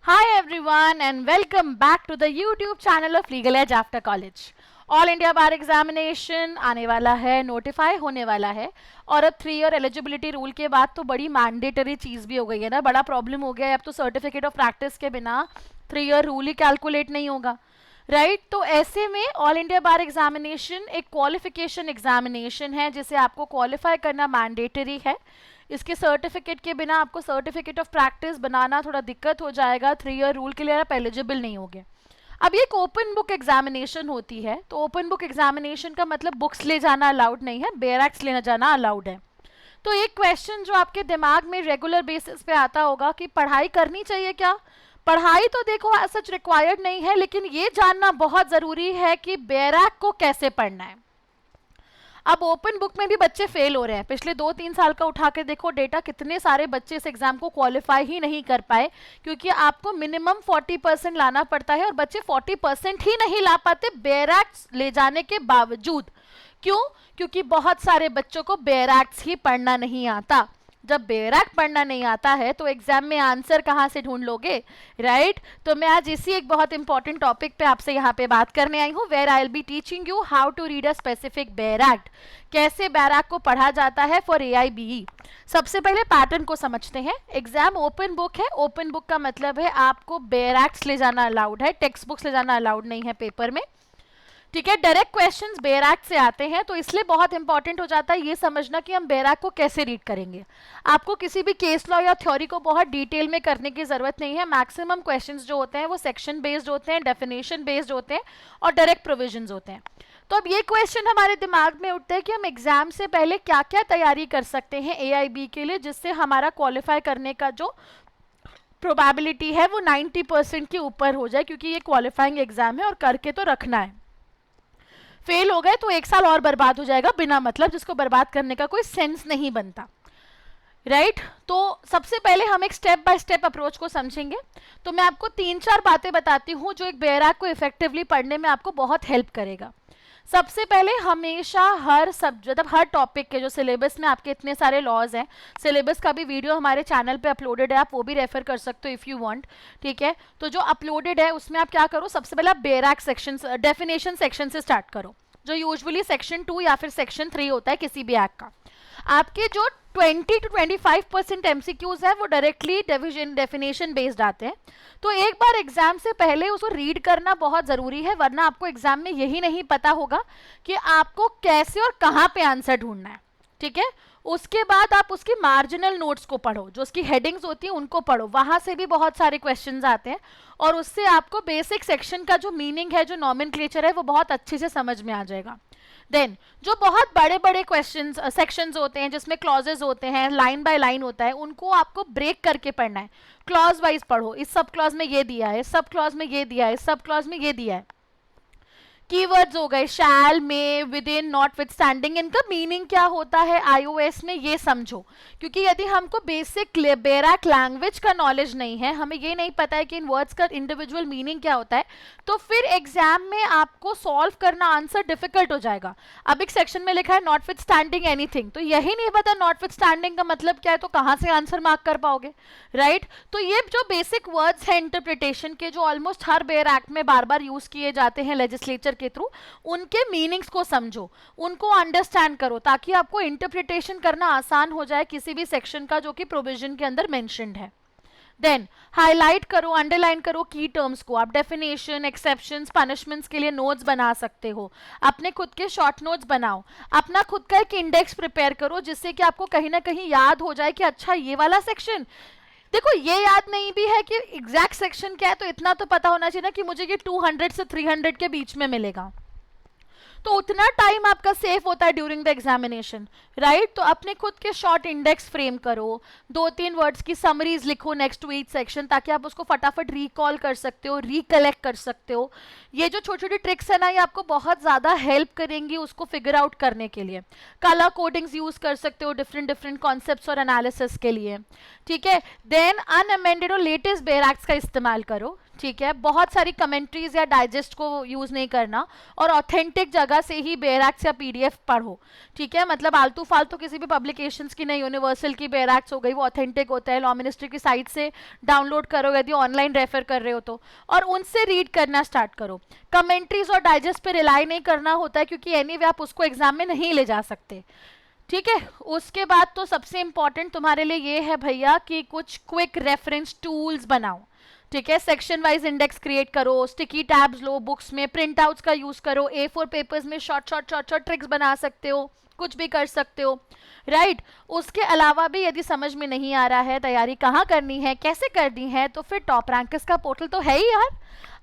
Hi everyone and welcome back to the YouTube channel of Legal Edge After College. All India bar examination आने वाला है, notify होने वाला है और अब 3 ईयर एलिजिबिलिटी रूल के बाद तो बड़ी मैंडेटरी चीज़ भी हो गई है ना, बड़ा प्रॉब्लम हो गया है। अब तो सर्टिफिकेट ऑफ प्रैक्टिस के बिना 3 ईयर रूल ही कैलकुलेट नहीं होगा, राइट? तो ऐसे में ऑल इंडिया बार एग्जामिनेशन एक क्वालिफिकेशन एग्जामिनेशन है जिसे आपको क्वालिफाई करना मैंडेटरी है। इसके सर्टिफिकेट के बिना आपको सर्टिफिकेट ऑफ प्रैक्टिस बनाना थोड़ा दिक्कत हो जाएगा, 3 ईयर रूल के लिए आप एलिजिबल नहीं होगे। अब ये एक ओपन बुक एग्जामिनेशन होती है, तो ओपन बुक एग्जामिनेशन का मतलब बुक्स ले जाना अलाउड नहीं है, बेयरएक्ट्स लेना जाना अलाउड है। तो एक क्वेश्चन जो आपके दिमाग में रेगुलर बेसिस पे आता होगा कि पढ़ाई करनी चाहिए क्या? पढ़ाई तो देखो सच रिक्वायर्ड नहीं है, लेकिन ये जानना बहुत ज़रूरी है कि बेयरएक्ट को कैसे पढ़ना है। अब ओपन बुक में भी बच्चे फेल हो रहे हैं। पिछले 2-3 साल का उठा के देखो डेटा, कितने सारे बच्चे इस एग्जाम को क्वालिफाई ही नहीं कर पाए, क्योंकि आपको मिनिमम 40% लाना पड़ता है और बच्चे 40% ही नहीं ला पाते बेयरएक्ट्स ले जाने के बावजूद। क्यों? क्योंकि बहुत सारे बच्चों को बेयरएक्ट्स ही पढ़ना नहीं आता। जब बेयरएक्ट पढ़ना नहीं आता है तो एग्जाम में आंसर कहाँ से ढूंढ लोगे, राइट? तो मैं आज इसी एक बहुत इंपॉर्टेंट टॉपिक पे आपसे यहाँ पे बात करने आई हूँ, where I will be teaching you how to read a specific bare act, कैसे बेयरएक्ट को पढ़ा जाता है फॉर AIBE। सबसे पहले पैटर्न को समझते हैं। एग्जाम ओपन बुक है, ओपन बुक का मतलब है आपको बेयरएक्ट्स ले जाना अलाउड है, टेक्स्ट बुक्स ले जाना अलाउड नहीं है पेपर में, ठीक है? डायरेक्ट क्वेश्चंस बेयरएक्ट से आते हैं, तो इसलिए बहुत इंपॉर्टेंट हो जाता है ये समझना कि हम बेयरएक्ट को कैसे रीड करेंगे। आपको किसी भी केस लॉ या थ्योरी को बहुत डिटेल में करने की जरूरत नहीं है। मैक्सिमम क्वेश्चंस जो होते हैं वो सेक्शन बेस्ड होते हैं, डेफिनेशन बेस्ड होते हैं और डायरेक्ट प्रोविजंस होते हैं। तो अब ये क्वेश्चन हमारे दिमाग में उठता है कि हम एग्जाम से पहले क्या क्या तैयारी कर सकते हैं AIB के लिए, जिससे हमारा क्वालिफाई करने का जो प्रोबेबिलिटी है वो 90% के ऊपर हो जाए, क्योंकि ये क्वालिफाइंग एग्जाम है और करके तो रखना है। फेल हो गए तो 1 साल और बर्बाद हो जाएगा बिना मतलब, जिसको बर्बाद करने का कोई सेंस नहीं बनता, राइट? तो सबसे पहले हम एक स्टेप बाय स्टेप अप्रोच को समझेंगे। तो मैं आपको 3-4 बातें बताती हूँ जो एक बेयरएक्ट को इफेक्टिवली पढ़ने में आपको बहुत हेल्प करेगा। सबसे पहले हमेशा हर सब्जेक्ट, मतलब हर टॉपिक के जो सिलेबस में आपके इतने सारे लॉज हैं, सिलेबस का भी वीडियो हमारे चैनल पे अपलोडेड है, आप वो भी रेफर कर सकते हो इफ़ यू वांट, ठीक है? तो जो अपलोडेड है उसमें आप क्या करो, सबसे पहले आप बेयरएक्ट सेक्शन, डेफिनेशन सेक्शन से स्टार्ट करो, जो यूजुअली सेक्शन 2 या फिर सेक्शन 3 होता है किसी भी एक्ट का। आपके जो 20 to 25% MCQs है वो डायरेक्टली डेफिनेशन बेस्ड आते हैं। तो एक बार एग्जाम से पहले उसको रीड करना बहुत ज़रूरी है, वरना आपको एग्जाम में यही नहीं पता होगा कि आपको कैसे और कहाँ पे आंसर ढूंढना है, ठीक है? उसके बाद आप उसकी मार्जिनल नोट्स को पढ़ो, जो उसकी हेडिंग्स होती हैं उनको पढ़ो, वहाँ से भी बहुत सारे क्वेश्चंस आते हैं और उससे आपको बेसिक सेक्शन का जो मीनिंग है, जो नॉमेनक्लेचर है, वो बहुत अच्छे से समझ में आ जाएगा। देन जो बहुत बड़े बड़े क्वेश्चंस सेक्शंस होते हैं जिसमें क्लॉजेज होते हैं, लाइन बाय लाइन होता है, उनको आपको ब्रेक करके पढ़ना है। क्लॉज वाइज पढ़ो, इस सब क्लॉज में ये दिया है, सब क्लॉज में ये दिया है, सब क्लॉज में ये दिया है। कीवर्ड्स हो गए शैल, में, with in, not with standing, इनका मीनिंग क्या होता है iOS में ये समझो, क्योंकि यदि हमको बेसिक बेयरएक्ट लैंग्वेज का नॉलेज नहीं है, हमें ये नहीं पता है कि इन वर्ड्स का इंडिविजुअल मीनिंग क्या होता है, तो फिर एग्जाम में आपको सॉल्व करना आंसर डिफिकल्ट हो जाएगा। अब एक सेक्शन में लिखा है नॉट विद स्टैंडिंग एनीथिंग, तो यही नहीं पता नॉट विद स्टैंडिंग का मतलब क्या है, तो कहाँ से आंसर मार्क कर पाओगे, राइट? तो ये जो बेसिक वर्ड्स हैं इंटरप्रिटेशन के, जो ऑलमोस्ट हर बेयरएक्ट में बार बार यूज किए जाते हैं लेजिस्लेचर के थ्रू, उनके मीनिंग्स को समझो, उनको अंडरस्टैंड करो, ताकि आपको इंटरप्रिटेशन करना आसान हो जाए किसी भी सेक्शन का जो कि प्रोविजन के अंदर मेंशन्ड है। देन हाईलाइट करो, अंडरलाइन करो की टर्म्स को। आप डेफिनेशन, एक्सेप्शंस, पनिशमेंट्स के लिए नोट्स बना सकते हो, अपने खुद के शॉर्ट नोट्स बनाओ, अपना खुद का एक इंडेक्स प्रिपेयर करो, जिससे कि आपको कहीं ना कहीं याद हो जाए कि अच्छा ये वाला सेक्शन, देखो ये याद नहीं भी है कि एग्जैक्ट सेक्शन क्या है, तो इतना तो पता होना चाहिए ना कि मुझे ये 200 से 300 के बीच में मिलेगा, तो उतना टाइम आपका सेफ होता है ड्यूरिंग द एग्जामिनेशन, राइट? तो अपने खुद के शॉर्ट इंडेक्स फ्रेम करो, 2-3 वर्ड्स की समरीज लिखो नेक्स्ट टू ईच सेक्शन, ताकि आप उसको फटाफट रिकॉल कर सकते हो, रिकलेक्ट कर सकते हो। ये जो छोटी छोटी ट्रिक्स है ना, ये आपको बहुत ज़्यादा हेल्प करेंगी उसको फिगर आउट करने के लिए। कलर कोडिंग्स यूज़ कर सकते हो डिफरेंट डिफरेंट कॉन्सेप्ट्स और एनालिसिस के लिए, ठीक है? देन अनअमेंडेड और लेटेस्ट बेयरएक्ट्स का इस्तेमाल करो, ठीक है, बहुत सारी कमेंट्रीज या डाइजेस्ट को यूज नहीं करना, और ऑथेंटिक जगह से ही बेयरएक्ट्स या पीडीएफ पढ़ो। ठीक है, मतलब आलतू फालतू किसी भी पब्लिकेशंस की नहीं, यूनिवर्सल की बेयरएक्ट्स हो गई, वो ऑथेंटिक होता है, लॉ मिनिस्ट्री की साइट से डाउनलोड करो यदि ऑनलाइन रेफर कर रहे हो तो, और उनसे रीड करना स्टार्ट करो। कमेंट्रीज और डाइजेस्ट पे रिलाई नहीं करना होता है, क्योंकि एनीवे आप उसको एग्जाम में नहीं ले जा सकते। ठीक है, उसके बाद तो सबसे इंपॉर्टेंट तुम्हारे लिए ये है भैया कि कुछ क्विक रेफरेंस टूल्स बनाओ। ठीक है, सेक्शन वाइज इंडेक्स क्रिएट करो, स्टिकी टैब्स लो बुक्स में, प्रिंट आउट्स का यूज करो, A4 पेपर्स में शॉर्ट ट्रिक्स बना सकते हो, कुछ भी कर सकते हो, राइट। उसके अलावा भी यदि समझ में नहीं आ रहा है तैयारी कहाँ करनी है, कैसे करनी है, तो फिर टॉप रैंकर्स का पोर्टल तो है ही यार,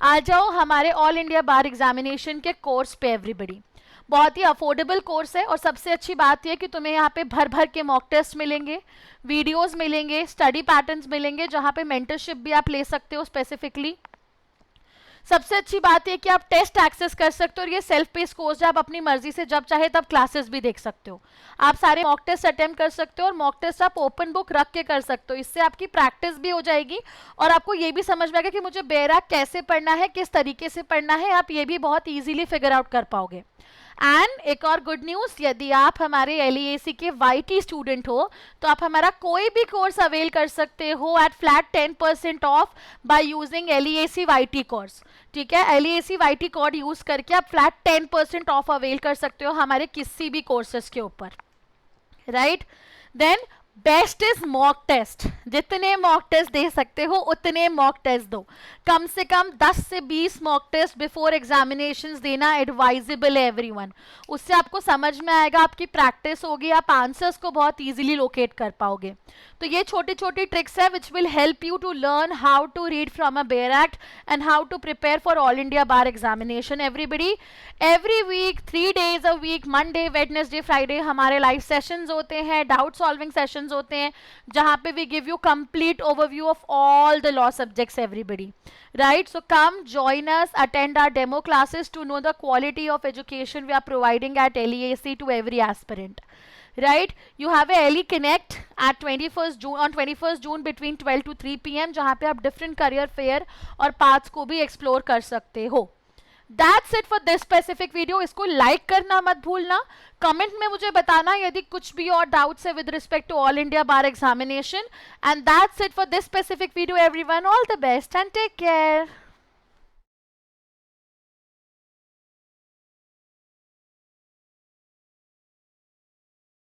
आ जाओ हमारे ऑल इंडिया बार एग्जामिनेशन के कोर्स पे एवरीबडी। बहुत ही अफोर्डेबल कोर्स है, और सबसे अच्छी बात यह कि तुम्हें यहाँ पे भर भर के मॉक टेस्ट मिलेंगे, वीडियोस मिलेंगे, स्टडी पैटर्न्स मिलेंगे, जहाँ पे मेंटरशिप भी आप ले सकते हो स्पेसिफिकली। सबसे अच्छी बात है कि आप टेस्ट एक्सेस कर सकते हो, और ये सेल्फ पेस कोर्स है, आप अपनी मर्जी से जब चाहे तब क्लासेस भी देख सकते हो। आप सारे मॉक टेस्ट अटेम्प्ट कर सकते हो, और मॉक टेस्ट आप ओपन बुक रख के कर सकते हो। इससे आपकी प्रैक्टिस भी हो जाएगी, और आपको ये भी समझ में आएगा कि मुझे बेयरएक्ट कैसे पढ़ना है, किस तरीके से पढ़ना है, आप ये भी बहुत ईजिली फिगर आउट कर पाओगे। एंड एक और गुड न्यूज, यदि आप हमारे LEAC के YT स्टूडेंट हो तो आप हमारा कोई भी कोर्स अवेल कर सकते हो at flat 10% off by using LEAC YT course. ठीक है, LEAC YT कोड यूज करके आप फ्लैट 10% ऑफ अवेल कर सकते हो हमारे किसी भी कोर्सेज के ऊपर, right. Then best is mock test, जितने मॉक टेस्ट दे सकते हो उतने मॉक टेस्ट दो, कम से कम 10 से 20 मॉक टेस्ट बिफोर एग्जामिनेशंस देना एडवाइजेबल है एवरीवन। उससे आपको समझ में आएगा, आपकी प्रैक्टिस होगी, आप आंसर्स को बहुत इजीली लोकेट कर पाओगे। तो ये छोटी छोटी ट्रिक्स है which will help you to learn how to read from a bare act and how to prepare for all India bar examination. Everybody, every week 3 days a week, Monday Wednesday Friday हमारे live sessions होते हैं, doubt solving sessions होते हैं, जहां पे we give you complete overview of all the law subjects everybody, right? So come join us, attend our demo classes to know the quality of education we are providing at LEAC to every aspirant, right? You have a LE Connect at 21st June, on 21st June between 12 to 3 PM, जहाँ पे आप different career fair और paths को भी explore कर सकते हो। That's it for this specific video. इसको like करना मत भूलना, कमेंट में मुझे बताना यदि कुछ भी और डाउट्स है with respect to All India Bar Examination, and that's it for this specific video everyone. All the best and take care.